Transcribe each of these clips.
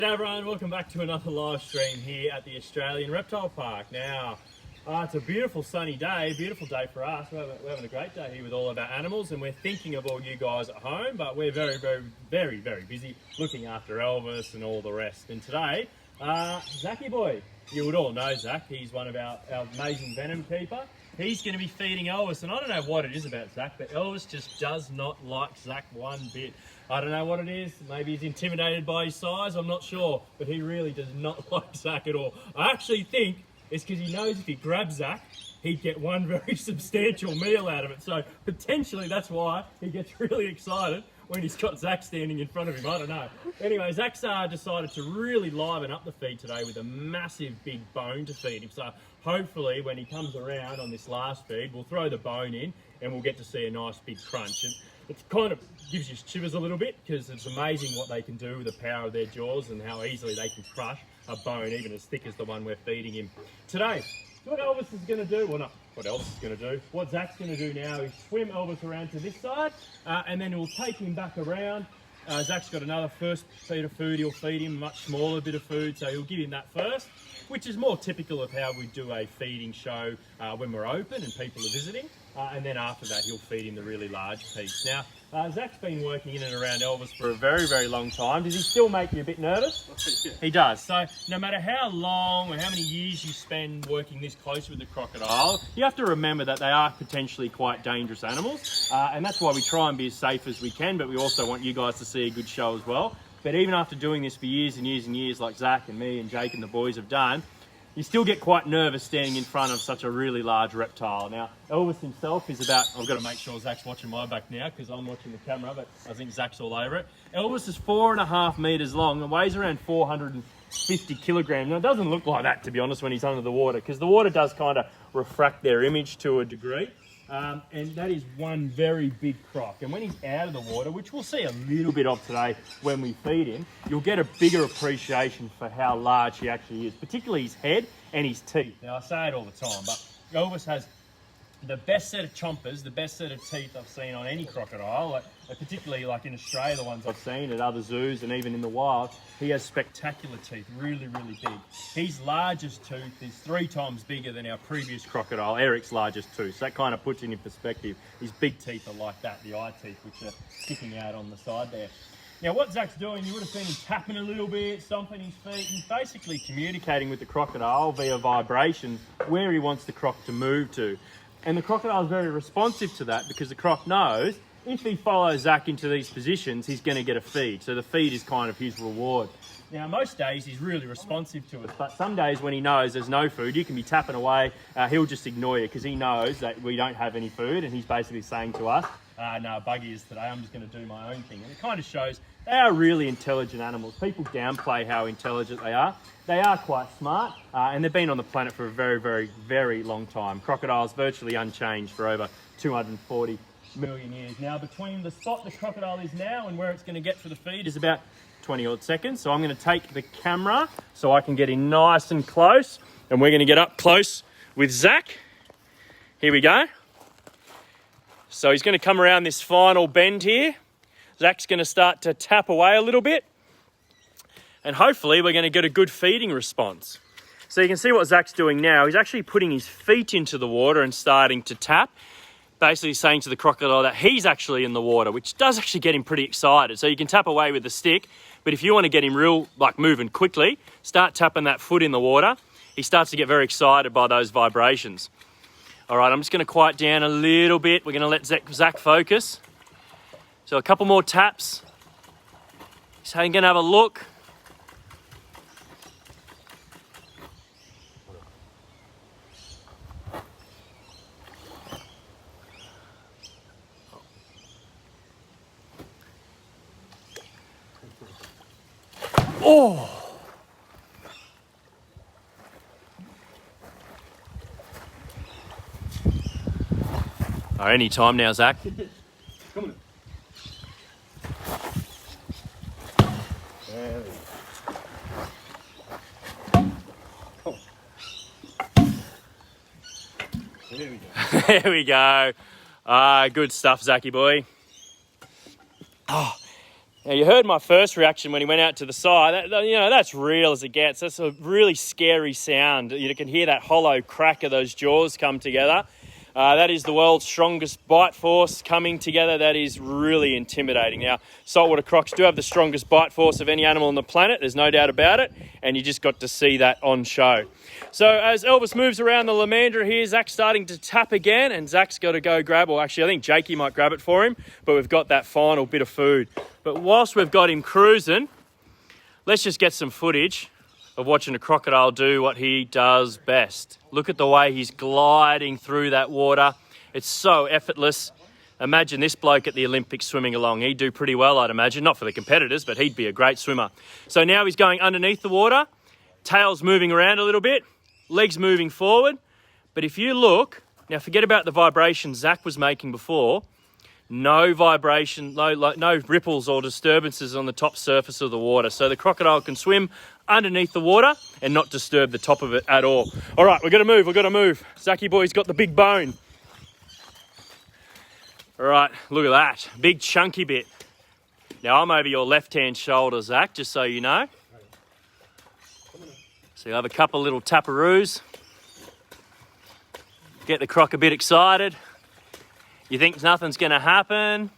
Hey everyone, welcome back to another live stream here at the Australian Reptile Park. Now, it's a beautiful sunny day, beautiful day for us. We're having a great day here with all of our animals, and we're thinking of all you guys at home, but we're very busy looking after Elvis and all the rest. And today, Zachy boy, you would all know Zac, he's one of our amazing venom keeper. He's going to be feeding Elvis, and I don't know what it is about Zac, but Elvis just does not like Zac one bit. I don't know what it is. Maybe he's intimidated by his size. I'm not sure, but he really does not like Zac at all. I actually think it's because he knows if he grabs Zac, he'd get one very substantial meal out of it. So potentially that's why he gets really excited when he's got Zac standing in front of him. I don't know. Anyway, Zac's decided to really liven up the feed today with a massive big bone to feed him. So hopefully when he comes around on this last feed, we'll throw the bone in and we'll get to see a nice big crunch. And it kind of gives you shivers a little bit because it's amazing what they can do with the power of their jaws and how easily they can crush a bone even as thick as the one we're feeding him today. So what Elvis is going to do, well not what Elvis is going to do, what Zac's going to do now is swim Elvis around to this side and then we'll take him back around. Zac's got another first feed of food he'll feed him, a much smaller bit of food, so he'll give him that first, which is more typical of how we do a feeding show when we're open and people are visiting. And then after that, he'll feed him the really large piece. Now, Zac's been working in and around Elvis for a very long time. Does he still make you a bit nervous? Yeah. He does. So no matter how long or how many years you spend working this close with the crocodile, you have to remember that they are potentially quite dangerous animals. And that's why we try and be as safe as we can, but we also want you guys to see a good show as well. But even after doing this for years and years, like Zac and me and Jake and the boys have done, you still get quite nervous standing in front of such a really large reptile. Now, Elvis himself is about, I've got to make sure Zac's watching my back now because I'm watching the camera, but I think Zac's all over it. Elvis is 4.5 meters long and weighs around 450 kilograms. Now, it doesn't look like that, to be honest, when he's under the water because the water does kind of refract their image to a degree. And that is one very big croc. And when he's out of the water, which we'll see a little bit of today when we feed him, you'll get a bigger appreciation for how large he actually is, particularly his head and his teeth. Now, I say it all the time, but Elvis has the best set of chompers, the best set of teeth I've seen on any crocodile, particularly like in Australia, the ones I've seen at other zoos and even in the wild. He has spectacular teeth, really big. His largest tooth is 3 times bigger than our previous crocodile, Eric's largest tooth. So that kind of puts it in perspective. His big teeth are like that, the eye teeth, which are sticking out on the side there. Now what Zac's doing, you would have seen him tapping a little bit, stomping his feet. He's basically communicating with the crocodile via vibrations where he wants the croc to move to. And the crocodile is very responsive to that because the croc knows if he follows Zac into these positions, he's going to get a feed. So the feed is kind of his reward. Now, most days he's really responsive to us, but some days when he knows there's no food, you can be tapping away, he'll just ignore you because he knows that we don't have any food and he's basically saying to us, no, buggy is today, I'm just going to do my own thing. And it kind of shows they are really intelligent animals. People downplay how intelligent they are. They are quite smart and they've been on the planet for a very long time. Crocodiles virtually unchanged for over 240 million years. Now, between the spot the crocodile is now and where it's going to get for the feed is about 20 odd seconds. So I'm going to take the camera so I can get in nice and close and we're going to get up close with Zac. Here we go. So he's going to come around this final bend here. Zac's going to start to tap away a little bit and hopefully we're going to get a good feeding response. So you can see what Zac's doing now. He's actually putting his feet into the water and starting to tap, basically saying to the crocodile that he's actually in the water, which does actually get him pretty excited. So you can tap away with the stick, but if you want to get him moving quickly, start tapping that foot in the water. He starts to get very excited by those vibrations. All right, I'm just going to quiet down a little bit. We're going to let Zac focus. So a couple more taps. So I'm going to have a look. Oh! All right, any time now, Zac. Come on. There we go. There we go. Good stuff, Zachy boy. Oh, Now, you heard my first reaction when he went out to the side. That's real as it gets. That's a really scary sound. You can hear that hollow crack of those jaws come together. That is the world's strongest bite force coming together. That is really intimidating. Now, saltwater crocs do have the strongest bite force of any animal on the planet. There's no doubt about it. And you just got to see that on show. So as Elvis moves around the Lamandra here, Zac's starting to tap again. And Zac's got to go grab, or actually I think Jakey might grab it for him. But we've got that final bit of food. But whilst we've got him cruising, let's just get some footage of watching a crocodile do what he does best. Look at the way he's gliding through that water. It's so effortless. Imagine this bloke at the Olympics swimming along. He'd do pretty well, I'd imagine. Not for the competitors, but he'd be a great swimmer. So now he's going underneath the water. Tail's moving around a little bit. Legs moving forward. But if you look, now forget about the vibration Zac was making before. No vibration, no ripples or disturbances on the top surface of the water. So the crocodile can swim underneath the water and not disturb the top of it at all. All right, we've got to move. Zachy boy's got the big bone. All right, look at that. Big chunky bit. Now I'm over your left-hand shoulder, Zac, just so you know. So you have a couple of little taparoos. Get the croc a bit excited. You think nothing's going to happen.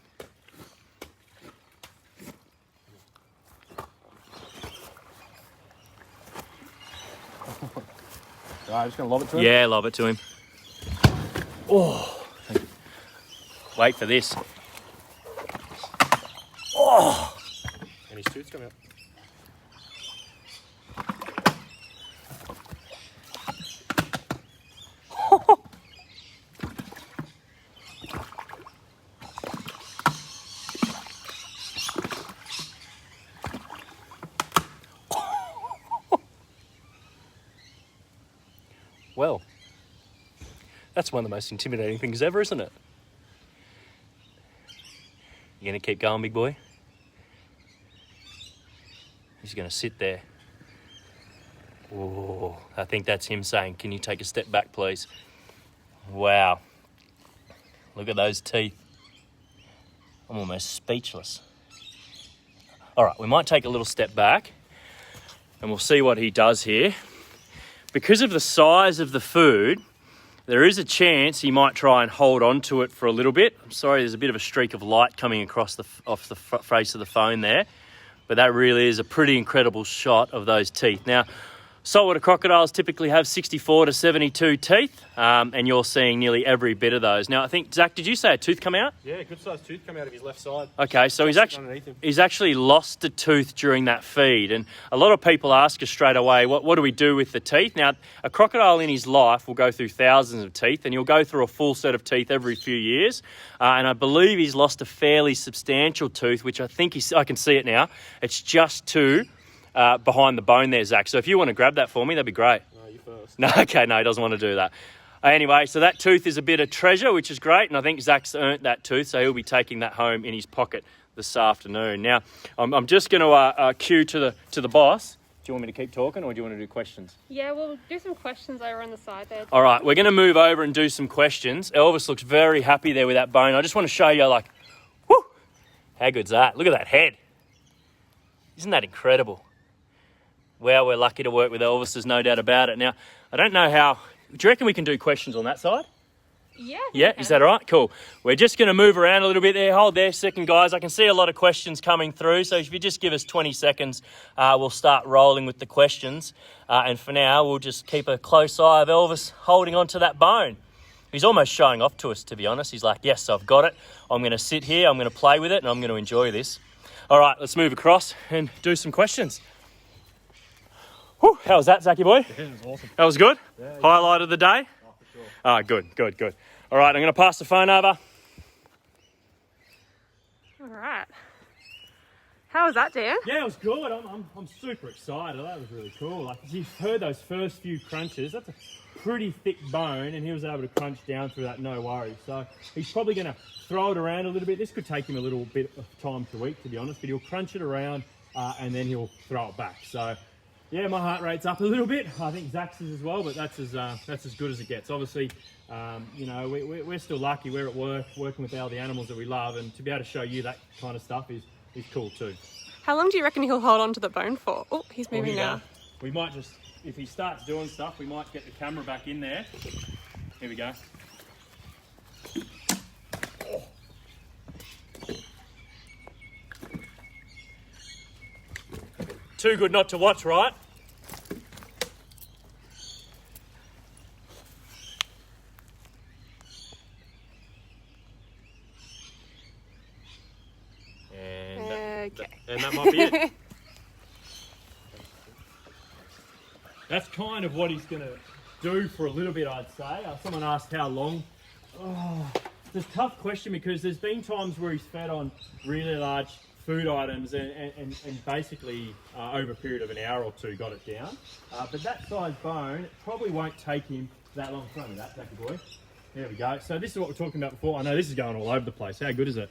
Right, just going to lob it to him? Yeah, lob it to him. Oh. Wait for this. Oh. And his tooth's come out. Well, that's one of the most intimidating things ever, isn't it? You going to keep going, big boy? He's going to sit there. Oh, I think that's him saying, can you take a step back, please? Wow. Look at those teeth. I'm almost speechless. All right, we might take a little step back and we'll see what he does here. Because of the size of the food, there is a chance he might try and hold on to it for a little bit. I'm sorry, there's a bit of a streak of light coming across off the face of the phone there, but that really is a pretty incredible shot of those teeth. Now, saltwater crocodiles typically have 64 to 72 teeth, and you're seeing nearly every bit of those. Now, I think, Zac, did you say a tooth come out? Yeah, good sized tooth come out of his left side. Okay, so he's actually lost a tooth during that feed. And a lot of people ask us straight away, what do we do with the teeth? Now, a crocodile in his life will go through thousands of teeth, and he'll go through a full set of teeth every few years. And I believe he's lost a fairly substantial tooth, which I think I can see it now. It's just two behind the bone there, Zac. So if you want to grab that for me, that'd be great. No, you first. No, okay, no, he doesn't want to do that. Anyway, so that tooth is a bit of treasure, which is great, and I think Zac's earned that tooth, so he'll be taking that home in his pocket this afternoon. Now, I'm just going to cue to the boss. Do you want me to keep talking, or do you want to do questions? Yeah, we'll do some questions over on the side there. All right, we're going to move over and do some questions. Elvis looks very happy there with that bone. I just want to show you, like, whoo, how good's that? Look at that head. Isn't that incredible? Well, we're lucky to work with Elvis, there's no doubt about it. Now, I don't know how... Do you reckon we can do questions on that side? Yeah. Yeah, is that all right? Cool. We're just going to move around a little bit there. Hold there a second, guys. I can see a lot of questions coming through, so if you just give us 20 seconds, we'll start rolling with the questions. And for now, we'll just keep a close eye of Elvis holding on to that bone. He's almost showing off to us, to be honest. He's like, yes, I've got it. I'm going to sit here, I'm going to play with it, and I'm going to enjoy this. All right, let's move across and do some questions. Whew, how was that, Zachy boy? Yeah, it was awesome. That was good? Yeah, Highlight of the day? Oh, for sure. Ah, good. All right, I'm going to pass the phone over. All right. How was that, Dan? Yeah, it was good. I'm super excited. That was really cool. Like, you've heard those first few crunches. That's a pretty thick bone, and he was able to crunch down through that, no worries. So he's probably going to throw it around a little bit. This could take him a little bit of time to eat, to be honest, but he'll crunch it around and then he'll throw it back. So yeah, my heart rate's up a little bit. I think Zac's is as well, but that's as good as it gets. Obviously, you know, we're still lucky. We're at work, working with all the animals that we love, and to be able to show you that kind of stuff is He's cool too. How long do you reckon he'll hold on to the bone for? Oh, he's Well, moving here we now. go. We might just, if he starts doing stuff, we might get the camera back in there. Here we go. Oh. Too good not to watch, right? And that might be it. That's kind of what he's going to do for a little bit, I'd say. Someone asked how long. Oh, it's a tough question because there's been times where he's fed on really large food items and basically over a period of an hour or two got it down. But that size bone probably won't take him that long. Throw me that, Jackie boy. There we go. So this is what we're talking about before. I know this is going all over the place. How good is it?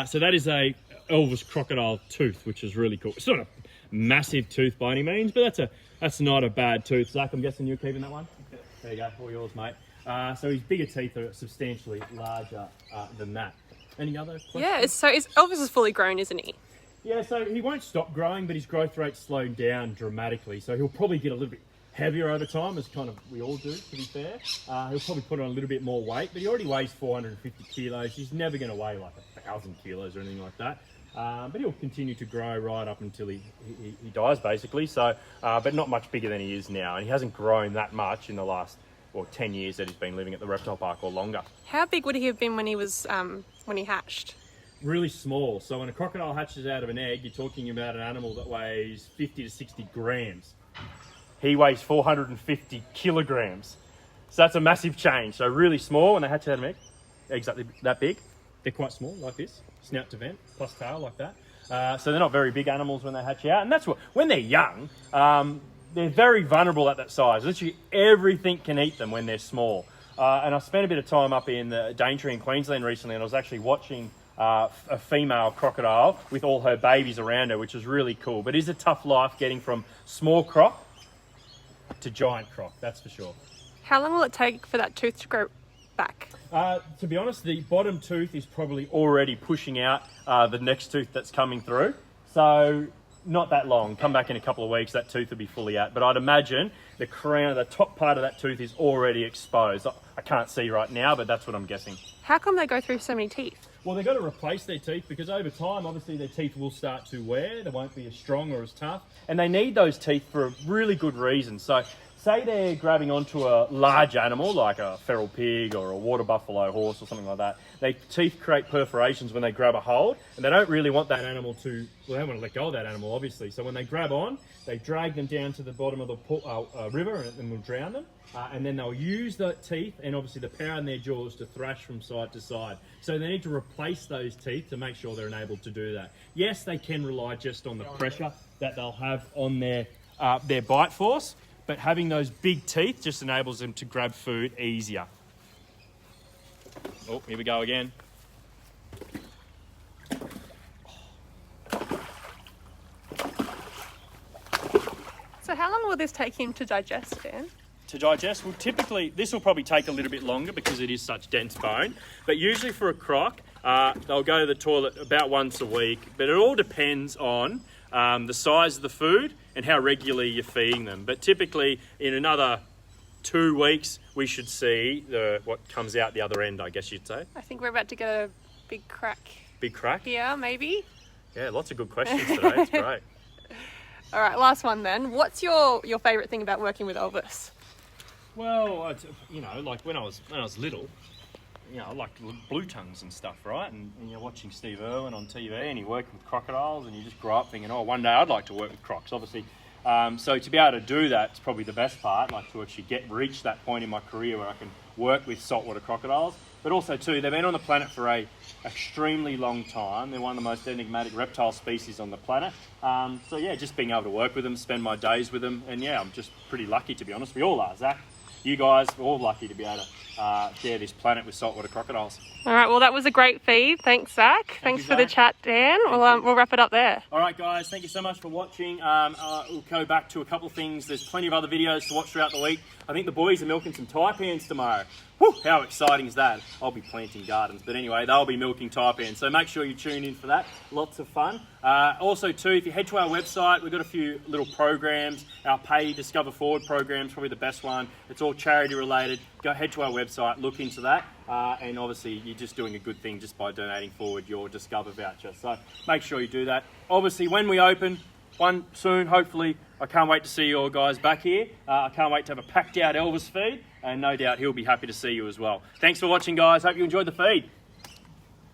So that is a Elvis crocodile tooth, which is really cool. It's not a massive tooth by any means, but that's not a bad tooth. Zach, I'm guessing you're keeping that one? There you go, all yours, mate. So his bigger teeth are substantially larger than that. Any other questions? Yeah, so Elvis is fully grown, isn't he? Yeah, so he won't stop growing, but his growth rate's slowed down dramatically. So he'll probably get a little bit heavier over time, as kind of we all do, to be fair. He'll probably put on a little bit more weight, but he already weighs 450 kilos. He's never going to weigh like 1,000 kilos or anything like that. But he'll continue to grow right up until he dies, basically. So, but not much bigger than he is now. And he hasn't grown that much in the last 10 years that he's been living at the reptile park or longer. How big would he have been when he was when he hatched? Really small. So when a crocodile hatches out of an egg, you're talking about an animal that weighs 50 to 60 grams. He weighs 450 kilograms. So that's a massive change. So really small when they hatch out of an egg, exactly that big. They're quite small, like this, snout to vent, plus tail like that. So they're not very big animals when they hatch out. And that's what, when they're young, they're very vulnerable at that size. Literally everything can eat them when they're small. And I spent a bit of time up in the Daintree in Queensland recently, and I was actually watching a female crocodile with all her babies around her, which is really cool. But it is a tough life getting from small croc to giant croc, that's for sure. How long will it take for that tooth to grow back? To be honest, the bottom tooth is probably already pushing out the next tooth that's coming through. So not that long. Come back in a couple of weeks, that tooth will be fully out. But I'd imagine the crown, the top part of that tooth is already exposed. I can't see right now, but that's what I'm guessing. How come they go through so many teeth? Well, they've got to replace their teeth because over time, obviously, their teeth will start to wear. They won't be as strong or as tough. And they need those teeth for a really good reason. So say they're grabbing onto a large animal like a feral pig or a water buffalo horse or something like that. Their teeth create perforations when they grab a hold, and they don't really want that animal to, well, they don't want to let go of that animal, obviously. So when they grab on, they drag them down to the bottom of the river and will drown them. And then they'll use the teeth and obviously the power in their jaws to thrash from side to side. So they need to replace those teeth to make sure they're enabled to do that. Yes, they can rely just on the pressure that they'll have on their bite force, but having those big teeth just enables them to grab food easier. Oh, here we go again. So how long will this take him to digest, Dan? To digest, well, typically this will probably take a little bit longer because it is such dense bone, but usually for a croc they'll go to the toilet about once a week, but it all depends on the size of the food and how regularly you're feeding them. But typically in another 2 weeks we should see what comes out the other end, I guess you'd say. I think we're about to get a big crack. Big crack? Yeah, maybe. Yeah, lots of good questions today. It's great. All right, last one then. What's your favourite thing about working with Elvis? Well, you know, like when I was little, you know, I liked blue tongues and stuff, right? And you're watching Steve Irwin on TV and he worked with crocodiles, and you just grow up thinking, oh, one day I'd like to work with crocs, obviously. So to be able to do that is probably the best part, like to actually reach that point in my career where I can work with saltwater crocodiles. But also too, they've been on the planet for a extremely long time. They're one of the most enigmatic reptile species on the planet. So yeah, just being able to work with them, spend my days with them, and yeah, I'm just pretty lucky, to be honest. We all are, Zach. You guys, we're all lucky to be able to share this planet with saltwater crocodiles. All right, well, that was a great feed. Thanks, Zach. Thanks for the chat, Dan. We'll wrap it up there. All right, guys, thank you so much for watching. We'll go back to a couple of things. There's plenty of other videos to watch throughout the week. I think the boys are milking some taipans tomorrow. Whew, how exciting is that? I'll be planting gardens. But anyway, they'll be milking taipans. So make sure you tune in for that. Lots of fun. Also too, if you head to our website, we've got a few little programs. Our Pay Discover Forward program is probably the best one. It's all charity related. Go head to our website, look into that, and obviously you're just doing a good thing just by donating forward your Discover voucher. So make sure you do that. Obviously, when we open one soon, hopefully, I can't wait to see you all guys back here. I can't wait to have a packed out Elvis feed, and no doubt he'll be happy to see you as well. Thanks for watching, guys. Hope you enjoyed the feed.